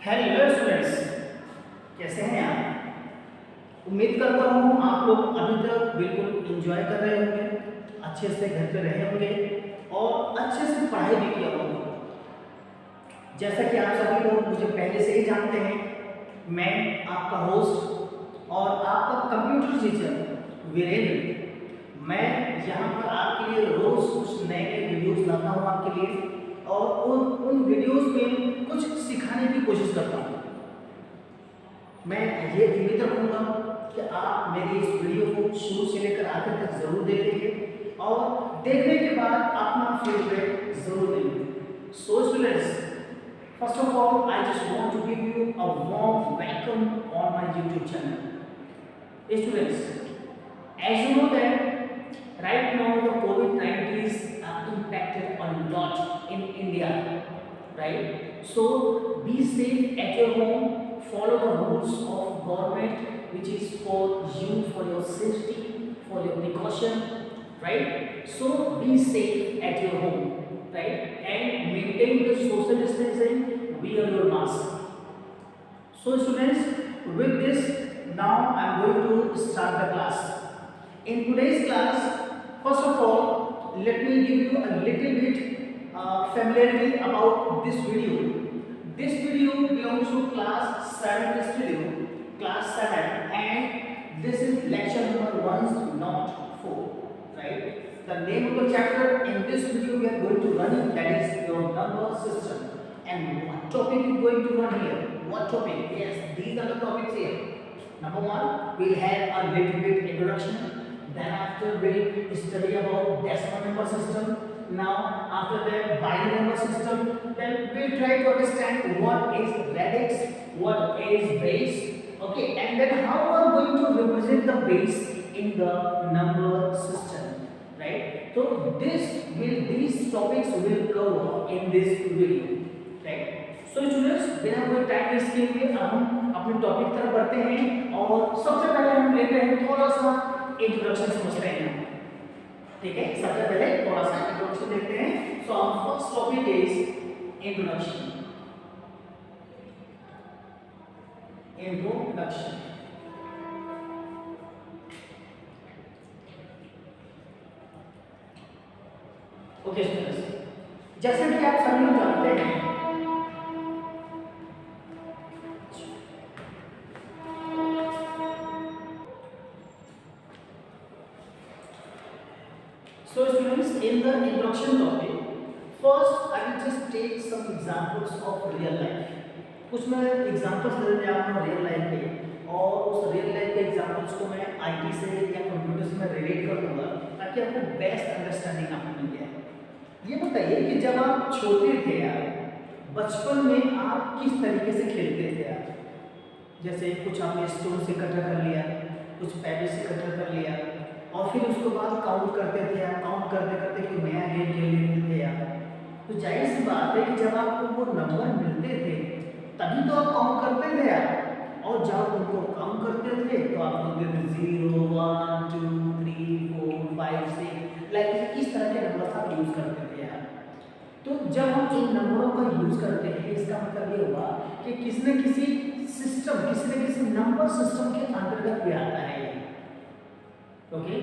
Hello students, कैसे हैं आप? उम्मीद करता हूँ आप लोग अभी तक बिल्कुल एंजॉय कर रहे होंगे, अच्छे से घर पे रहे होंगे और अच्छे से पढ़ाई भी किया होगा। जैसा कि आप सभी लोग मुझे पहले से ही जानते हैं, मैं आपका होस्ट और आपका कंप्यूटर टीचर वीरेंद्र। मैं यहाँ पर आपके लिए रोज कुछ नए नए वीडियोस लाता हूँ आपके लिए और उन वीडियोस में कुछ सिखाने की कोशिश करता हूँ। मैं ये उम्मीद रखूँगा कि आप मेरी इस वीडियो को शुरू से लेकर आखिर तक जरूर देखेंगे और देखने के बाद अपना फीडबैक जरूर देंगे। So students, first of all, I just want to give you a warm welcome on my YouTube channel. Students, as you know that right now the COVID-19 is impacted a lot in India, right? So be safe at your home. Follow the rules of government, which is for you, for your safety, for your precaution, right? So be safe at your home, right? And maintain the social distancing. Wear your mask. So students, with this, now I am going to start the class. In today's class, first of all, let me give you a little bit familiarity about this video. This video belongs to class 7 studio, class 7, and this is lecture number 104, right? The name of the chapter in this video we are going to run it, that is your number system. And what topic is going to run here? What topic? Yes, these are the topics here. Number one, we'll have a little bit introduction. Then after we'll study about decimal number system. Now after that, binary number system. Then we'll try to understand what is radix, what is base. Okay, and then how we are going to represent the base in the number system. Right? So these topics will cover in this video. Right? So students, बिना कोई time waste किए हुए अब हम अपने topic तरफ बढ़ते हैं और सबसे पहले हम लेते हैं थोड़ा सा इंट्रोडक्शन समझते हैं। ठीक है, सबसे पहले थोड़ा सा इंट्रोडक्शन देखते हैं। So our first topic is introduction. Okay students, जैसे कि आप सभी लोग जानते हैं, so students, in the introduction topic, first I will just take some examples of real life. कुछ मैं एग्जांपल्स लेने जा रहा हूँ रियल लाइफ के, और उस रियल लाइफ के एग्जांपल्स को मैं आईटी से या कंप्यूटर से मैं रिलेट कर दूंगा ताकि आपको बेस्ट अंडरस्टैंडिंग आपको मिल जाए। ये बताइए कि जब आप छोटे थे यार, बचपन में आप किस तरीके से खेलते थे यार? जैसे कुछ आपने स्टोन से इकट्ठा कर लिया, कुछ पेपर से इकट्ठा कर लिया और फिर उसके बाद काउंट करते थे यार, काउंट करते करते कोई नया गेम खेल लेते थे यार। तो जाहिर सी बात है कि जब आपको वो नंबर मिलते थे तभी तो आप काउंट करते थे यार, और जब उनको काउंट करते थे तो आप बोलते थे 0 1 2 3 4 5 6, लाइक इस तरह के नंबर आप यूज करते थे यार। तो जब हम इन नंबरों का यूज करते हैं, इसका मतलब ये हुआ कि किसी न किसी सिस्टम, किसी न किसी नंबर सिस्टम के अंतर्गत भी आता है। ओके,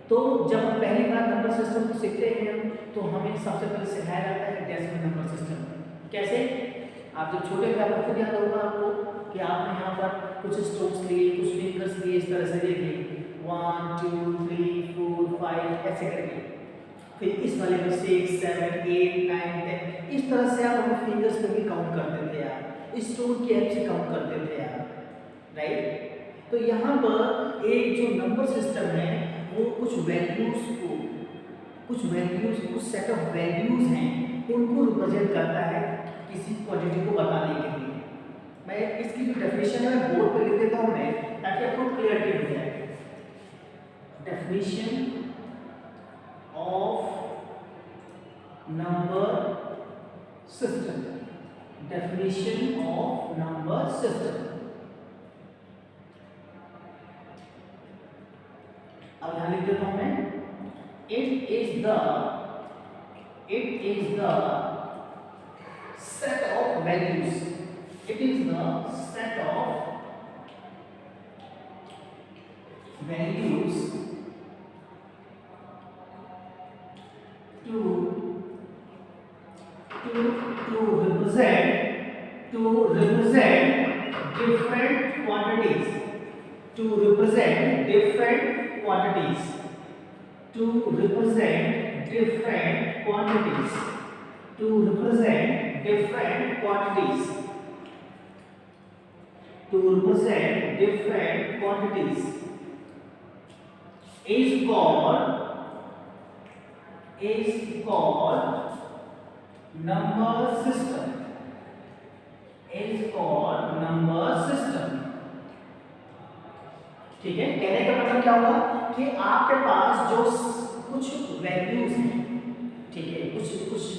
तो जब हम पहली बार नंबर सिस्टम को सीखते हैं तो हमें सबसे पहले सिखाया जाता है डेसिमल नंबर सिस्टम। कैसे? आप जब छोटे थे आपको खुद याद होगा आपको कि आपने यहाँ पर कुछ स्ट्रोक्स लिए, कुछ फिंगर्स लिए, इस तरह से लिए 1 2 3 4 5 ऐसे करके, फिर इस वाले में 6 7 8 9 10, इस तरह से आप अपने फिंगर्स पे भी काउंट करते थे यार, इस स्टोन की हेल्प से काउंट करते थे यार, राइट? तो यहाँ पर एक जो नंबर सिस्टम है वो कुछ वैल्यूज को, कुछ सेट ऑफ वैल्यूज हैं उनको रिप्रेजेंट करता है किसी क्वांटिटी को बताने के लिए। मैं इसकी जो डेफिनेशन है मैं बोर्ड पे लिख देता हूँ मैं, ताकि आपको क्लियरिटी हो जाए। Definition of number system, definition of number system. अब यहाँ लिख देता हूँ मैं, it is the set of values It is the set of values to represent different quantities, to represent different quantities, to represent different quantities, to represent different quantities, to represent different quantities is called number system, is called number system. ठीक है, कहने का मतलब क्या हुआ कि आपके पास जो कुछ वैल्यूज हैं, ठीक है, कुछ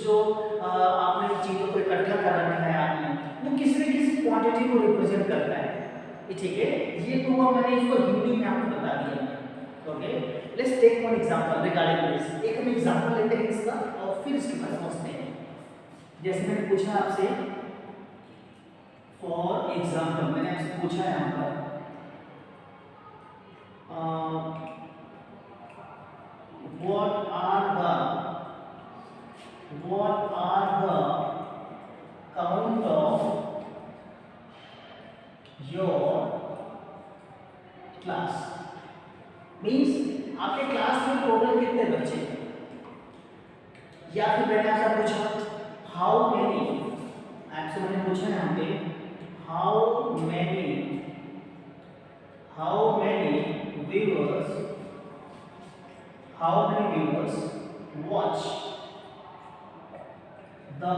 जो आपने चीजों को इकट्ठा कर रखा है आपने, वो किसी न किसी क्वांटिटी को रिप्रेजेंट करता है, ठीक है। ये तो हुआ, मैंने इसको हिंदी में आपको बता दिया। Okay, let's take one example regarding this. एक हम एग्जांपल लेते हैं इसका और फिर इसके बाद समझते हैं। जैसे मैंने पूछा आपसे, फॉर एग्जांपल मैंने आपसे पूछा है यहाँ पर what are the count of your class, means आपके क्लास में टोटल कितने बच्चे हैं, या फिर मैंने आपसे पूछा हाउ मेनी, आपसे मैंने पूछा यहाँ पे how many viewers watch the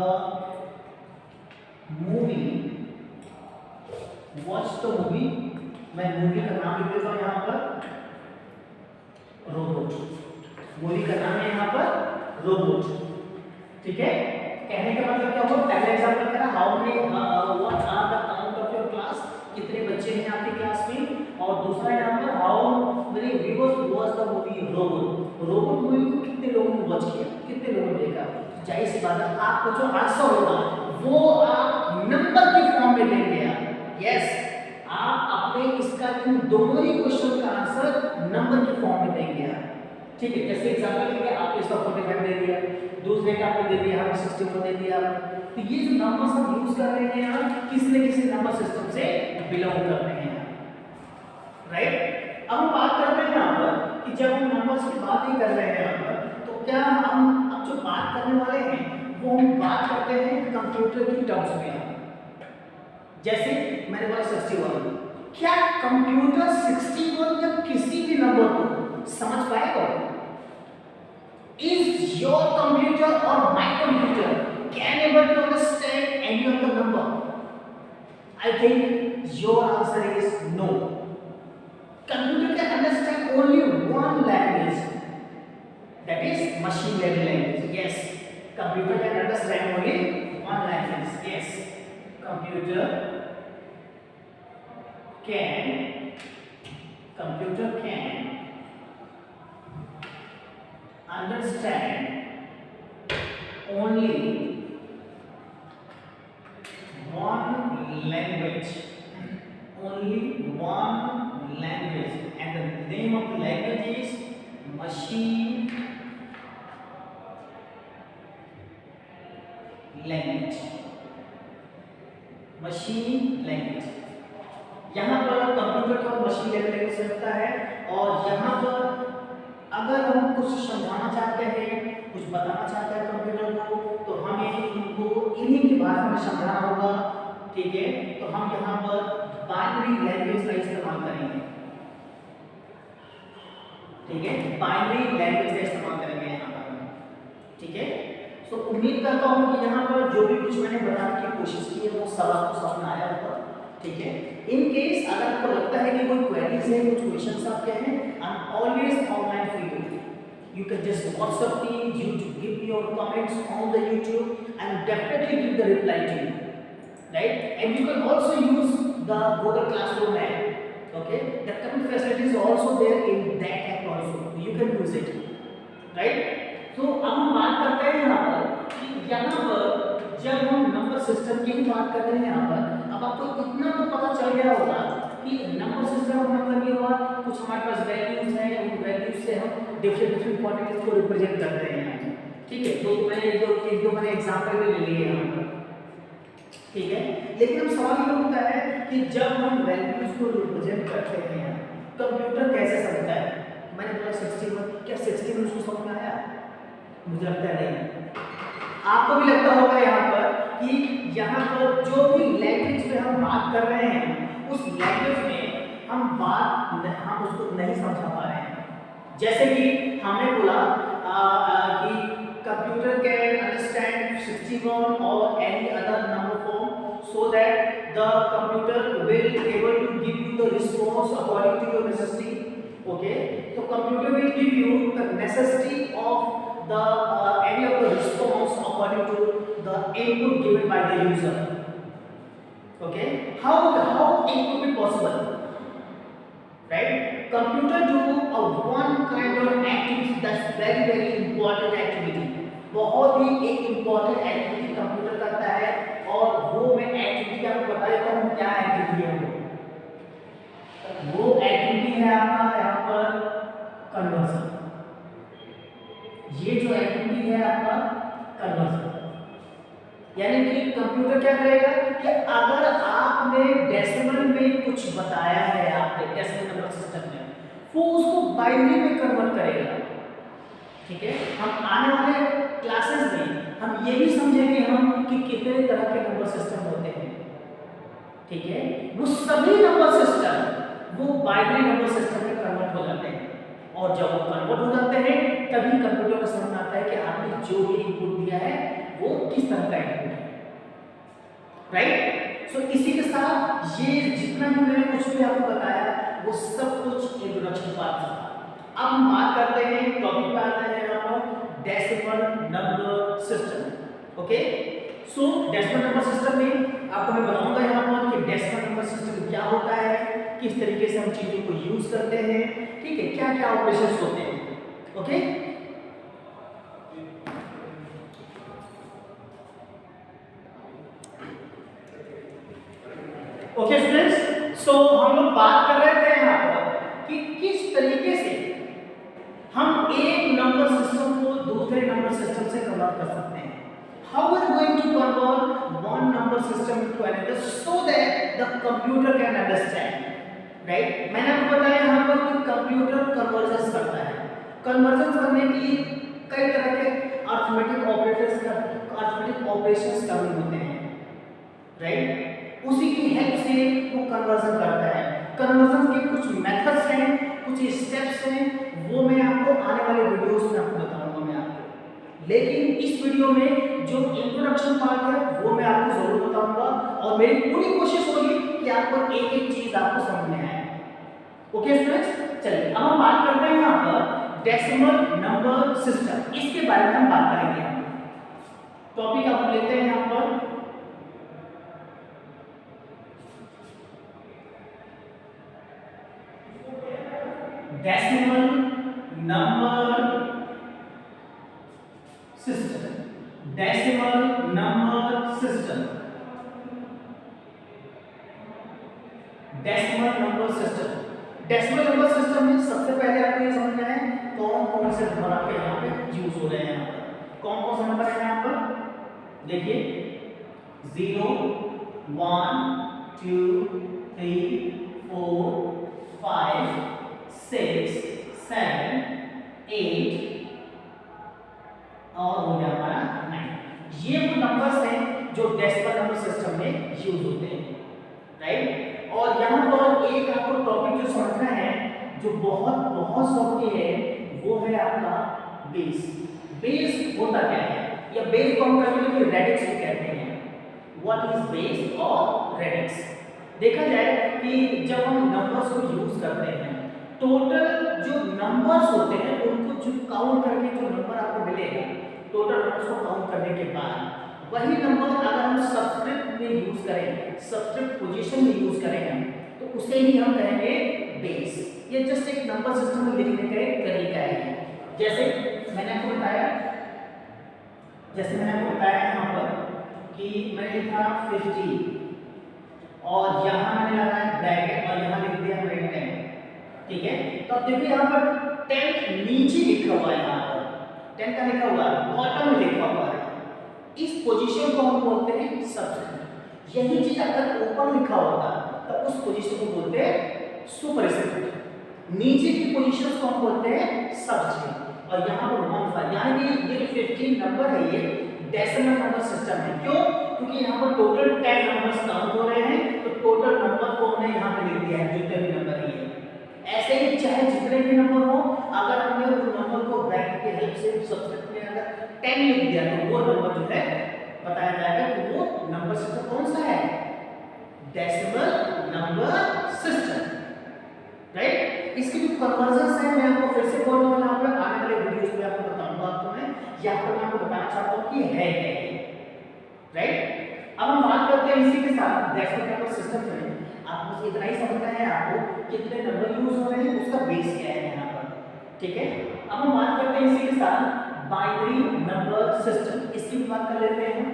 movie, मैं मूवी का नाम लिख देता हूँ यहाँ पर रोबोट, मूवी का नाम है यहाँ पर रोबोट, ठीक है। कहने का मतलब क्या हुआ, पहले एग्जांपल करा how many what are the count of your class, कितने बच्चे हैं आपकी क्लास में, और दूसरा यहाँ पर how many viewers watch the movie robot movie को कितने लोगों ने वॉच किया, कितने लोगों ने देखा। जाहिर सी बात है आपको जो आंसर होगा वो आप नंबर की फॉर्म में देंगे आप। यस, आप अपने इसका इन दोनों ही क्वेश्चन का आंसर नंबर की फॉर्म में देंगे आप, ठीक है। जैसे एग्जांपल के लिए आपने इसका 45 दे दिया, दूसरे का आपने दे दिया, हमें 61 दे दिया। तो ये जो नंबर्स हम यूज कर रहे हैं आप किसी न किसी नंबर सिस्टम से बिलोंग कर रहे हैं, राइट। अब हम बात करते हैं यहाँ पर कि जब हम नंबर्स की बात ही कर रहे हैं यहाँ पर, तो क्या हम अब जो बात करने वाले हैं वो हम बात करते हैं कंप्यूटर की टर्म्स में। जैसे मैंने बोला 61, क्या कंप्यूटर 61 या किसी भी नंबर को समझ पाएगा? Is your computer or my computer can able to understand any of the number? I think your answer is no. Computer can understand only one language, that is machine level language. Yes, computer can understand only one language. Yes, computer can understand only one language, and the name of the language is machine language. यहाँ पर computer को machine language से होता है, और यहाँ पर अगर हम कुछ समझाना चाहते हैं, कुछ बताना चाहते हैं कंप्यूटर को, तो हमें उनको इन्हीं की भाषा में समझाना होगा, ठीक है। तो हम यहाँ पर बाइनरी लैंग्वेज का इस्तेमाल करेंगे, ठीक है, बाइनरी लैंग्वेज का इस्तेमाल करेंगे यहाँ पर, ठीक है। तो उम्मीद करता हूँ कि यहाँ पर जो भी कुछ मैंने बताने की कोशिश की है वो सब आपको समझ में आया होगा, ठीक है। इन केस अगर आपको लगता है कि कोई क्वेरीज है, कुछ क्वेश्चंस आपके हैं, I am always online for you. You can just WhatsApp me, you to give your comments on the YouTube, and definitely give the reply to you, right? And you can also use the Google Classroom app, okay? The comment facility is also there in that app also. You can use it, right? So अब हम बात करते हैं यहाँ पर कि यहाँ पर जब हम नंबर सिस्टम की ही बात कर रहे हैं यहाँ पर, अब आपको इतना तो पता चल गया होगा कि नंबर सिस्टम का मतलब ये हुआ कुछ हमारे पास वैल्यूज हैं, उन वैल्यूज से हम डिफरेंट क्वांटिटीज को रिप्रेजेंट करते हैं। ठीक है, तो मैंने एक दो मैंने एग्जांपल भी ले लिए यहाँ पर। ठीक है, लेकिन अब सवाल ये उठता है कि जब हम वैल्यूज को रिप्रेजेंट करते हैं कंप्यूटर कैसे समझता है? मैंने बोला 61, क्या 61 उसको समझ में आया? मुझे लगता है नहीं। आपको भी लगता होगा यहाँ पर कि यहाँ पर जो भी लैंग्वेज में हम बात कर रहे हैं उस लैंग्वेज में हम उसको नहीं समझा पा रहे हैं। जैसे कि हमने बोला कि कंप्यूटर कैन अंडरस्टैंड 61 और any other number form so that the computer will able to give you the response according to your necessity. Okay, तो computer will give you the necessity of the any of the response according to the input given by the user. Okay, how it could be possible, right? Computer do a one kind of activity that's very important activity. बहुत ही एक important activity computer करता है और वो मैं activity आपको बता देता हूँ क्या activity है वो activity है आपका यहाँ पर conversion। ये जो एक्टिविटी है आपका कन्वर्जन, यानी कि कंप्यूटर क्या करेगा कि अगर आपने डेसिमल में कुछ बताया है आपके डेसिमल नंबर सिस्टम में, वो उसको बाइनरी में कन्वर्ट करेगा। ठीक है, हम आने वाले क्लासेस में हम ये भी समझेंगे हम कि कितने तरह के नंबर सिस्टम होते हैं। ठीक है, वो सभी नंबर सिस्टम वो बाइनरी नंबर सिस्टम में कन्वर्ट हो जाते हैं और जब वो कन्वर्ट हो जाते हैं तभी कंप्यूटर को समझ में आता है कि आपने जो भी इनपुट दिया है वो किस तरह का इनपुट है। राइट, सो इसी के साथ ये जितना भी मैंने कुछ भी आपको बताया वो सब कुछ इंट्रोडक्शन पार्ट था। अब हम बात करते हैं टॉपिक पे आते हैं यहाँ पर डेसिमल नंबर सिस्टम। ओके, सो डेसिमल नंबर सिस्टम में आपको मैं बताऊंगा यहाँ पर कि डेसिमल नंबर सिस्टम क्या होता है, किस तरीके से हम चीजों को यूज करते हैं। ठीक है, क्या क्या ऑपरेशंस होते हैं। ओके, ओके स्टूडेंट्स, सो हम लोग बात कर रहे थे यहाँ पर कि किस तरीके से हम एक नंबर सिस्टम को दूसरे नंबर सिस्टम से कन्वर्ट कर सकते हैं। How we are going to convert one number system to another so that the computer can understand. Right, मैंने आपको बताया यहाँ पर कि कंप्यूटर कन्वर्जन करता है। कन्वर्जन करने के लिए कई तरह के अरिथमेटिक ऑपरेशंस करने होते हैं। राइट, उसी की हेल्प से वो कन्वर्जन करता है। कन्वर्जन के कुछ मेथड्स हैं, कुछ स्टेप्स हैं, वो मैं आपको आने वाले वीडियोस में आपको बताऊंगा मैं आपको। लेकिन इस वीडियो में जो इंट्रोडक्शन पार्ट है वो मैं आपको जरूर बताऊंगा और मेरी पूरी कोशिश होगी कि आपको एक एक चीज आपको समझ में आए। ओके स्टूडेंट्स, चलिए अब हम बात करते हैं यहाँ पर डेसिमल नंबर सिस्टम, इसके बारे में हम बात करेंगे। टॉपिक आप लेते हैं यहाँ पर decimal number system. Decimal number system, decimal number system. Decimal number system में सबसे पहले आपको ये समझना है कौन कौन से नंबर आपके यहाँ पे यूज हो रहे हैं। यहाँ पर कौन कौन से नंबर है यहाँ पर देखिए 0 1 2 3 4 5 6 7 8 और हो गया हमारा 9। ये वो नंबर्स हैं जो डेसिमल नंबर सिस्टम में यूज होते हैं। राइट, और यहाँ पर एक आपको टॉपिक जो समझना है जो बहुत बहुत जरूरी है वो है आपका बेस। बेस होता क्या है या बेस को हम कभी रेडिक्स भी कहते हैं। व्हाट इज बेस और रेडिक्स? देखा जाए कि जब हम नंबर्स को यूज करते हैं टोटल जो नंबर्स होते हैं उनको जो काउंट करके जो नंबर आपको मिलेगा टोटल नंबर्स को काउंट करने के बाद वही नंबर अगर हम सबस्क्रिप्ट में यूज करें, सबस्क्रिप्ट पोजीशन में यूज करें तो उसे ही हम कहेंगे बेस। ये जस्ट एक नंबर सिस्टम में लिखने का एक तरीका है। जैसे मैंने आपको बताया यहाँ पर कि लिखा 50 और यहाँ मैंने लगाया ब्रैकेट और यहाँ लिख दिया मैंने 10, ठीक है। तो अब देखिए यहाँ पर 10 नीचे लिखा हुआ है, यहाँ पर 10 का लिखा हुआ है, बॉटम में लिखा हुआ है। इस पोजीशन को हम बोलते हैं सबस्क्रिप्ट। यही चीज अगर ऊपर लिखा होता तो उस पोजीशन को बोलते हैं सुपरस्क्रिप्ट। नीचे की पोजीशन को हम बोलते हैं सबस्क्रिप्ट। और यहाँ पर 15 यानी कि ये जो 15 नंबर है ये डेसिमल नंबर सिस्टम है। क्यों? क्योंकि यहाँ पर टोटल 10 नंबर्स काउंट हो रहे हैं, तो टोटल नंबर को हमने यहाँ पे लिख दिया है, जितने भी नंबर है। ऐसे ही चाहे जितने भी नंबर हो, अगर हमने उस नंबर को ब्रैकेट के हेल्प से सबस्क्रिप्ट में अगर 10 लिख दिया तो वो नंबर जो है बताया जाएगा कि वो नंबर सिस्टम कौन सा है, डेसिमल नंबर सिस्टम, राइट। इसकी जो कन्वर्जन्स है मैं आपको फिर से बोल रहा हूँ, यहाँ पर आने वाले वीडियोस में आपको बताऊंगा। आपको मैं यहाँ पर मैं आपको बताना चाहता हूँ कि है क्या ये, राइट। अब हम बात करते हैं इसी के साथ डेसिमल नंबर सिस्टम में। आपको बस इतना ही समझना है आपको कितने नंबर यूज हो रहे हैं, उसका बेस क्या है यहाँ पर, ठीक है। अब हम बात करते हैं इसी के साथ बाइनरी नंबर सिस्टम, इसकी भी बात कर लेते हैं।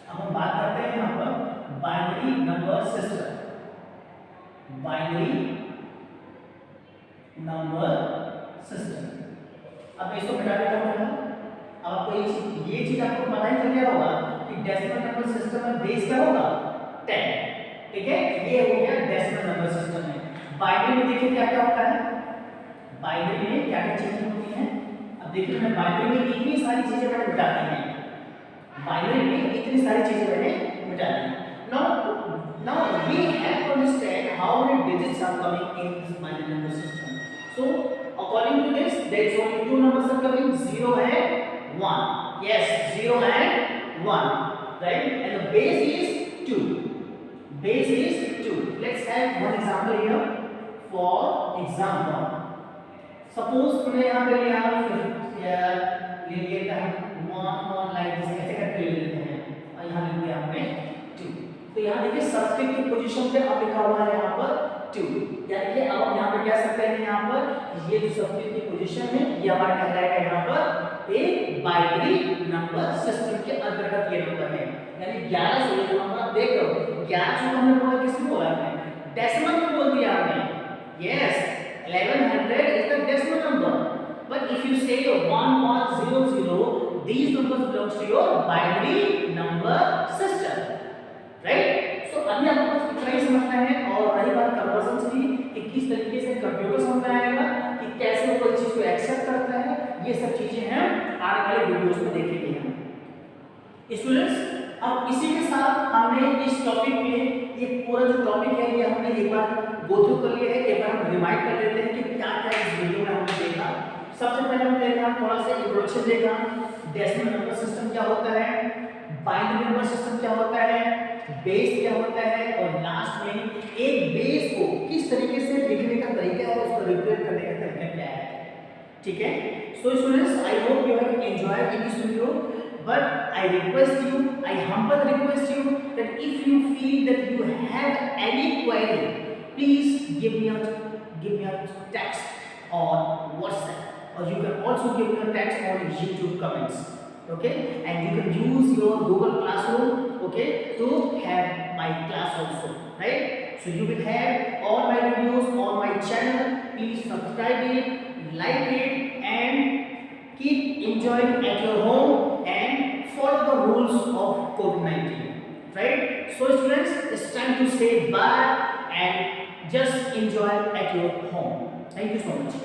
अब हम बात करते हैं यहाँ पर binary number system, binary number system. अब मैं इसको मिटा देता हूँ। अब आपको ये चीज आपको पता ही चल गया होगा कि डेसिमल नंबर सिस्टम में बेस क्या होगा, 10, ठीक है। ये हो गया डेसिमल नंबर सिस्टम में। बाइनरी में देखिए क्या क्या होता है, बाइनरी में क्या क्या चीजें होती हैं। अब देखिए मैं बाइनरी में इतनी सारी चीजें मैंने मिटा दी हैं, बाइनरी में इतनी सारी चीजें मैंने मिटा दी। now we have to understand how many digits are coming in this binary number system. So according to this there is only two numbers are coming, 0 and 1. Yes, 0 and 1, right, and the base is 2. Base is 2. Let's have one example here. For example, suppose तुमने यहाँ पे लिया ले लेता है 1 like this, ऐसे करके ले लेते हैं और यहाँ लिख दिया हमने 2। तो यहाँ देखिए सबस्क्रिप्ट की पोजीशन पे अब लिखा हुआ है यहाँ पर 2, यानी कि अब हम यहाँ पे कह सकते हैं यहाँ पर ये जो सबस्क्रिप्ट की पोजीशन है ये हमारा कहलाएगा यहाँ पर एक बाइनरी नंबर सिस्टम के अंतर्गत ये नंबर है। यानी 11 से जो नंबर देख रहे हो, 11 जो हमने बोला किसको बोला हमने, डेसिमल में बोल दिया हमने। Yes, 1100 is the decimal number. But if you say 1100, these numbers belongs to your binary number system, right? So अभी आपको बस इतना ही समझना है। और रही बात कन्वर्जन की कि किस तरीके से कंप्यूटर समझ में आएगा, कि कैसे वो कोई चीज को एक्सेप्ट करता है, ये सब चीजें हैं आने वाले वीडियोस में देखेंगे हम। स्टूडेंट्स, अब इसी के साथ हमने इस टॉपिक में ये पूरा जो टॉपिक है ये हमने एक बार गो थ्रू कर लिया है। एक बार हम रिमाइंड कर लेते हैं कि क्या क्या इस वीडियो में हमने देखा। सबसे पहले हमने देखा थोड़ा सा इंट्रोडक्शन देखा, डेसिमल नंबर सिस्टम क्या होता है, बाइनरी नंबर सिस्टम क्या होता है, बेस क्या होता है, और लास्ट में एक बेस को किस तरीके से लिखने का तरीका है, उसको रिप्रेजेंट करने का तरीका क्या है, ठीक है। So students, I hope you have enjoyed in this video, but I request you, I humble request you that if you feel that you have any query, please give me a text on WhatsApp, or you can also give me a text on YouTube comments, okay, and you can use your Google Classroom, okay, to have my class also, right. So you will have all my videos on my channel. Please subscribe it, like it, and keep enjoying at your home and follow the rules of COVID-19, right. So students, it's time to say bye and just enjoy at your home. Thank you so much.